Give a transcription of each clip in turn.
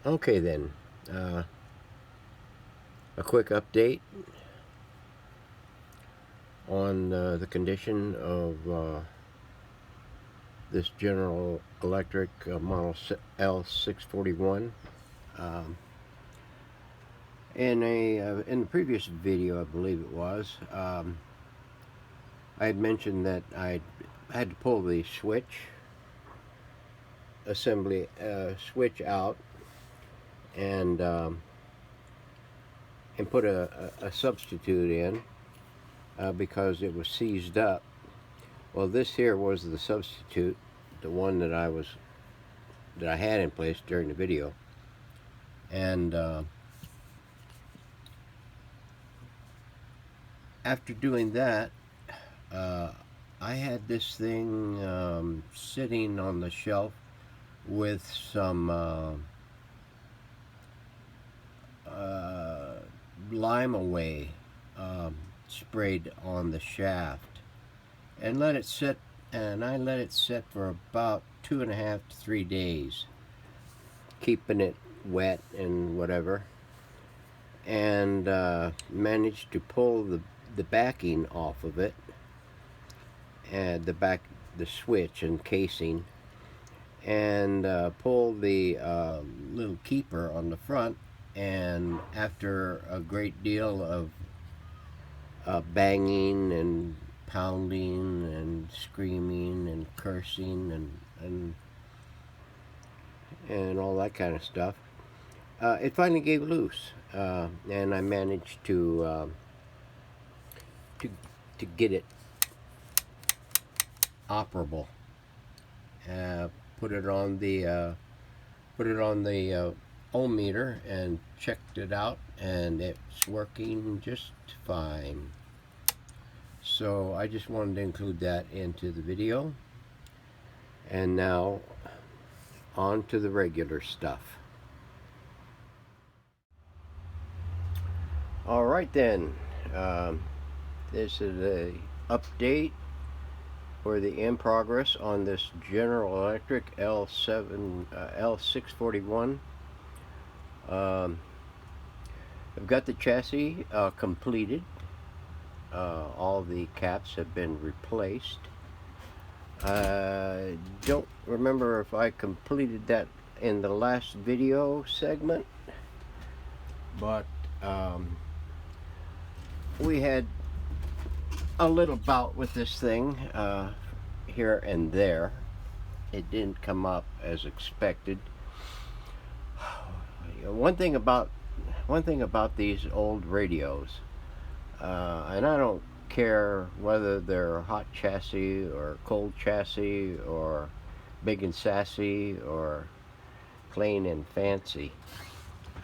Okay then, uh, a quick update on the condition of this General Electric model L-641. Um, in the previous video, I believe it was, I had mentioned that I had to pull the switch assembly switch out and put a substitute in because it was seized up. Well, this here was the substitute, the one that I had in place during the video, and after doing that, I had this thing sitting on the shelf with some lime away sprayed on the shaft, and let it sit. And I let it sit for about 2.5 to 3 days, keeping it wet and whatever, and managed to pull the backing off of it, and the switch and casing, and pull the little keeper on the front. And after a great deal of banging and pounding and screaming and cursing and all that kind of stuff, it finally gave loose, and I managed to get it operable. Put it on the ohm meter and checked it out, and it's working just fine. So I just wanted to include that into the video. And now on to the regular stuff. All right then, this is a update for the in progress on this General Electric L641. I've got the chassis completed. All the caps have been replaced. I don't remember if I completed that in the last video segment, but we had a little bout with this thing here and there. It didn't come up as expected. One thing about these old radios, and I don't care whether they're hot chassis or cold chassis or big and sassy or plain and fancy,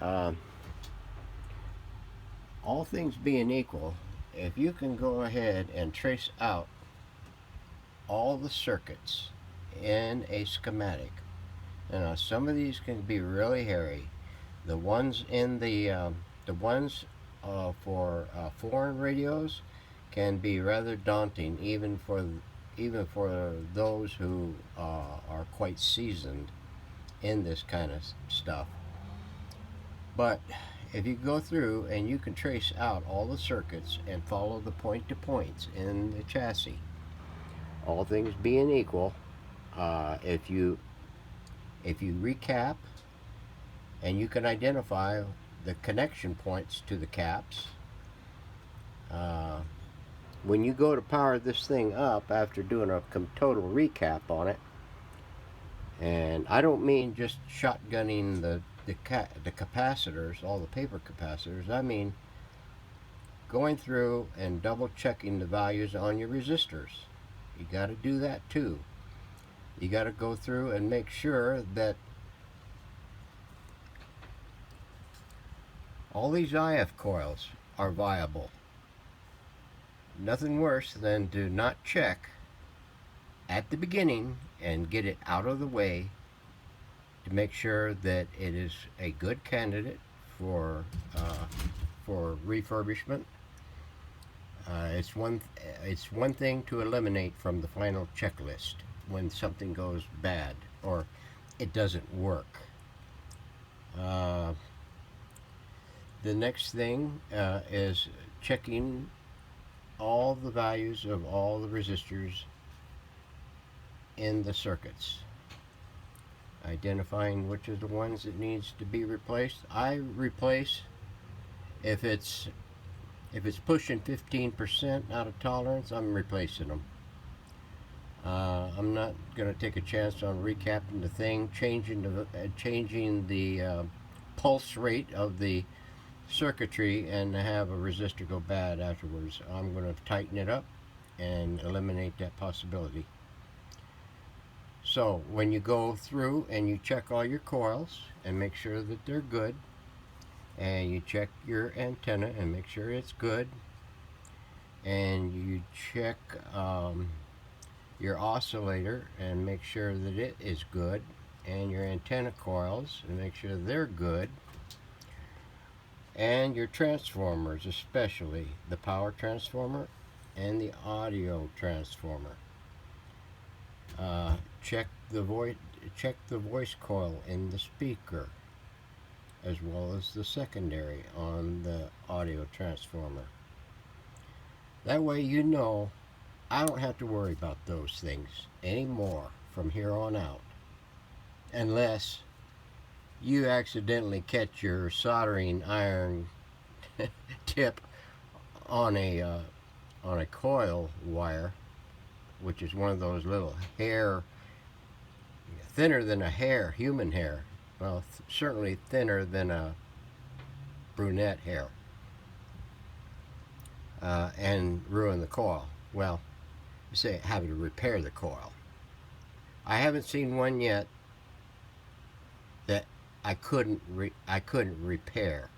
all things being equal, if you can go ahead and trace out all the circuits in a schematic, some of these can be really hairy. The ones in for foreign radios can be rather daunting, even for those who are quite seasoned in this kind of stuff. But if you go through and you can trace out all the circuits and follow the point-to-points in the chassis, all things being equal, if you recap and you can identify the connection points to the caps, when you go to power this thing up after doing a total recap on it, and I don't mean just shotgunning the capacitors, all the paper capacitors, I mean going through and double checking the values on your resistors. You got to do that too. You got to go through and make sure that all these IF coils are viable. Nothing worse than to not check at the beginning and get it out of the way to make sure that it is a good candidate for refurbishment. It's one thing to eliminate from the final checklist when something goes bad or it doesn't work. Uh, the next thing is checking all the values of all the resistors in the circuits, identifying which are the ones that needs to be replaced. I replace if it's pushing 15% out of tolerance, I'm replacing them. I'm not going to take a chance on recapping the thing, changing the pulse rate of the circuitry, and have a resistor go bad afterwards. I'm going to tighten it up and eliminate that possibility. So when you go through and you check all your coils and make sure that they're good, and you check your antenna and make sure it's good, and you check your oscillator and make sure that it is good, and your antenna coils and make sure they're good, and your transformers, especially the power transformer and the audio transformer. Check the voice coil in the speaker, as well as the secondary on the audio transformer. That way you know I don't have to worry about those things anymore from here on out, unless you accidentally catch your soldering iron tip on a coil wire, which is one of those little hair, thinner than a hair, human hair. Well, certainly thinner than a brunette hair, and ruin the coil. Well, you say having to repair the coil. I haven't seen one yet that I couldn't repair.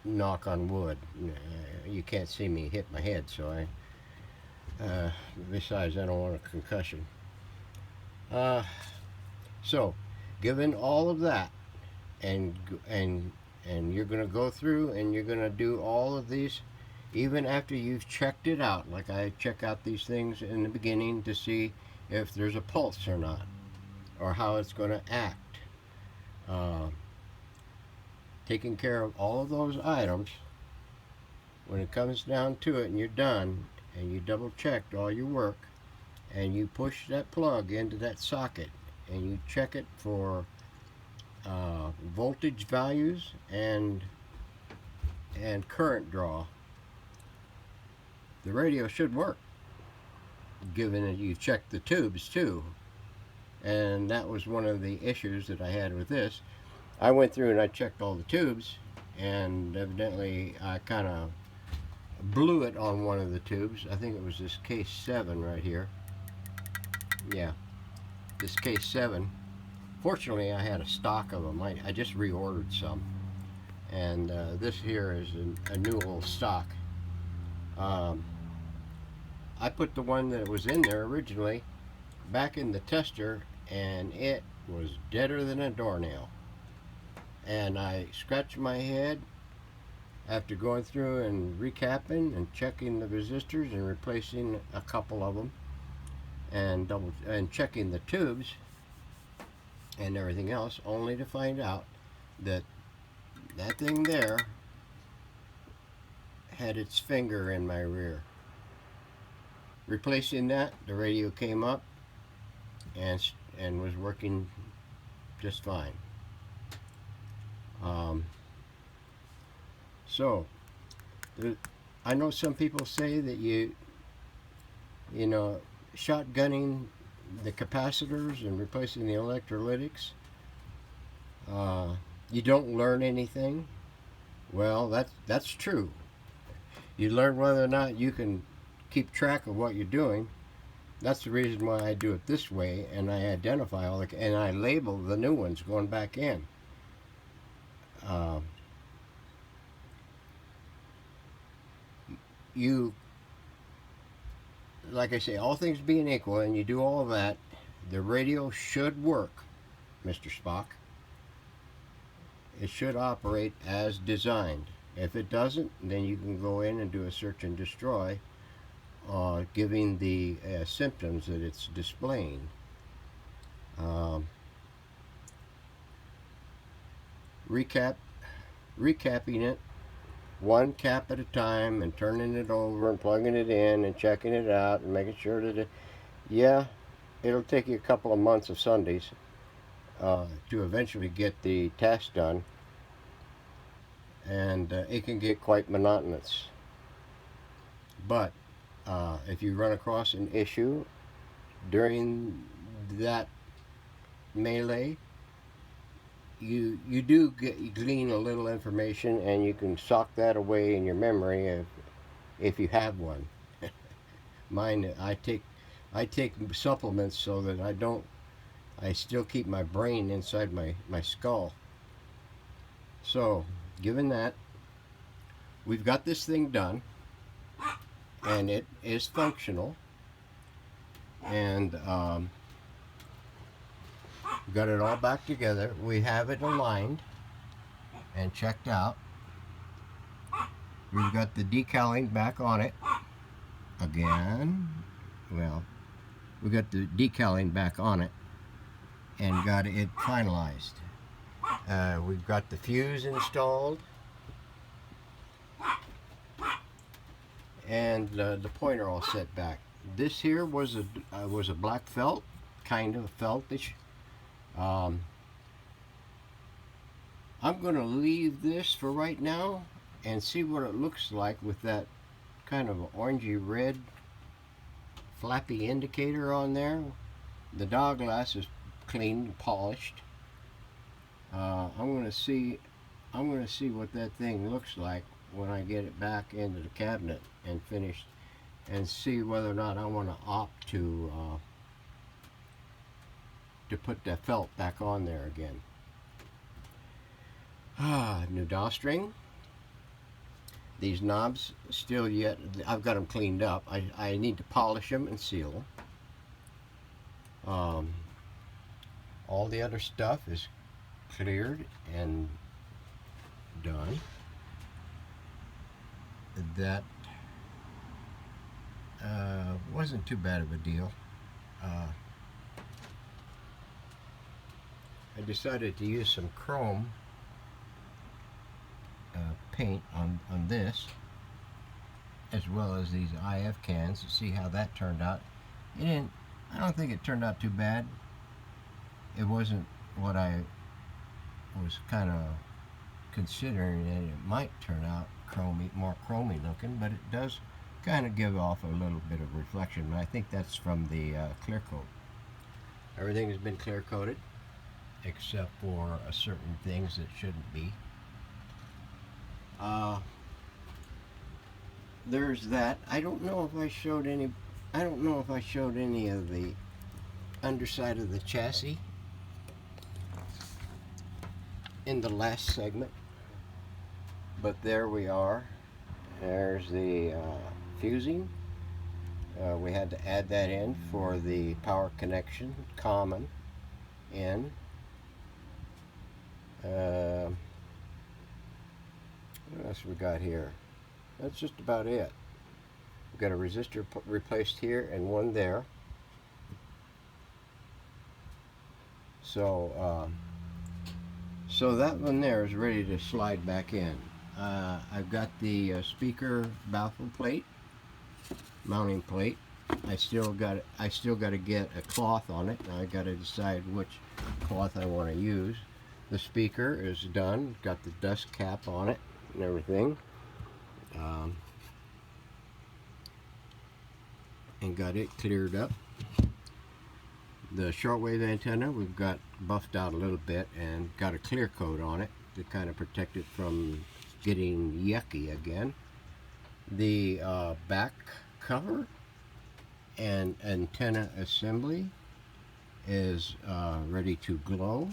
Knock on wood. You can't see me hit my head, so besides, I don't want a concussion. So, given all of that, and you're going to go through and you're going to do all of these, even after you've checked it out. Like I check out these things in the beginning to see if there's a pulse or not, or how it's going to act. Taking care of all of those items, when it comes down to it and you're done, and you double checked all your work, and you push that plug into that socket and you check it for voltage values and current draw, the radio should work, given that you checked the tubes too. And that was one of the issues that I had with this. I went through and I checked all the tubes, and evidently I kind of blew it on one of the tubes. I think it was this case 7 right here. Yeah, this case 7. Fortunately, I had a stock of them. I just reordered some, and this here is a new old stock. I put the one that was in there originally back in the tester, and it was deader than a doornail. And I scratched my head after going through and recapping and checking the resistors and replacing a couple of them, and checking the tubes and everything else, only to find out that that thing there had its finger in my rear. Replacing that, the radio came up and was working just fine. So I know some people say that you know, shotgunning the capacitors and replacing the electrolytics, you don't learn anything. Well, that's true. You learn whether or not you can keep track of what you're doing. That's the reason why I do it this way, and I identify all and I label the new ones going back in. You, like I say, all things being equal, and you do all that, the radio should work, Mr. Spock. It should operate as designed. If it doesn't, then you can go in and do a search and destroy, giving the symptoms that it's displaying. recapping it one cap at a time and turning it over and plugging it in and checking it out and making sure that yeah, it'll take you a couple of months of Sundays to eventually get the task done, and it can get quite monotonous. But if you run across an issue during that melee, you do glean a little information, and you can sock that away in your memory if you have one. Mine, I take supplements so that I still keep my brain inside my skull. So, given that, we've got this thing done, and it is functional, and got it all back together. We have it aligned and checked out. We've got the decaling back on it again. Well, we got the decaling back on it and got it finalized. We've got the fuse installed, and the pointer all set back. This here was a black felt, kind of feltish. I'm going to leave this for right now and see what it looks like with that kind of orangey red flappy indicator on there. The dog glass is clean and polished. I'm going to see what that thing looks like when I get it back into the cabinet and finished, and see whether or not I want to opt to put that felt back on there again. New dowstring. These knobs still yet, I've got them cleaned up. I need to polish them and seal them. All the other stuff is cleared and done. That wasn't too bad of a deal. I decided to use some chrome paint on this, as well as these IF cans, to see how that turned out. I don't think it turned out too bad. It wasn't what I was kind of considering that it might turn out more chromy looking, but it does kind of give off a little bit of reflection, and I think that's from the clear coat. Everything has been clear coated except for certain things that shouldn't be. There's that. I don't know if I showed any of the underside of the chassis in the last segment, but there we are. There's the fusing. We had to add that in for the power connection, common in. What else we got here? That's just about it. We've got a resistor replaced here and one there. So so that one there is ready to slide back in. I've got the speaker baffle plate, mounting plate. I still got to get a cloth on it. I got to decide which cloth I want to use. The speaker is done. Got the dust cap on it and everything, and got it cleared up. The shortwave antenna we've got buffed out a little bit and got a clear coat on it to kind of protect it from getting yucky again. The back cover and antenna assembly is ready to glow.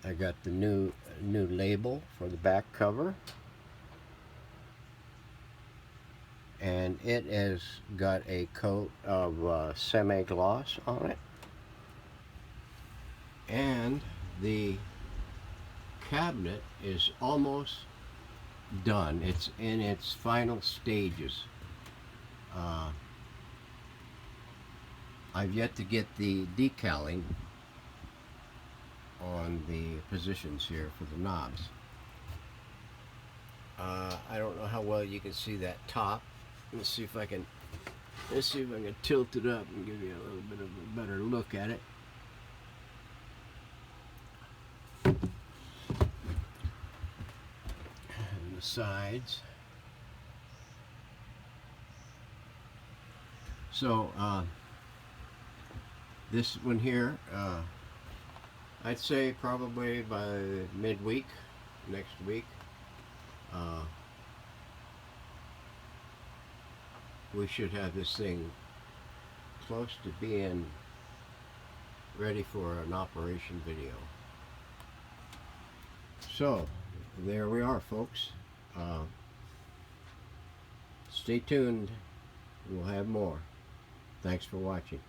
I got the new label for the back cover, and it has got a coat of semi-gloss on it, and the cabinet is almost done. It's in its final stages. I've yet to get the decaling on the positions here for the knobs. I don't know how well you can see that top. Let's see if I can tilt it up and give you a little bit of a better look at it. And the sides. So this one here, I'd say probably by midweek next week, we should have this thing close to being ready for an operation video. So there we are, folks. Stay tuned. We'll have more. Thanks for watching.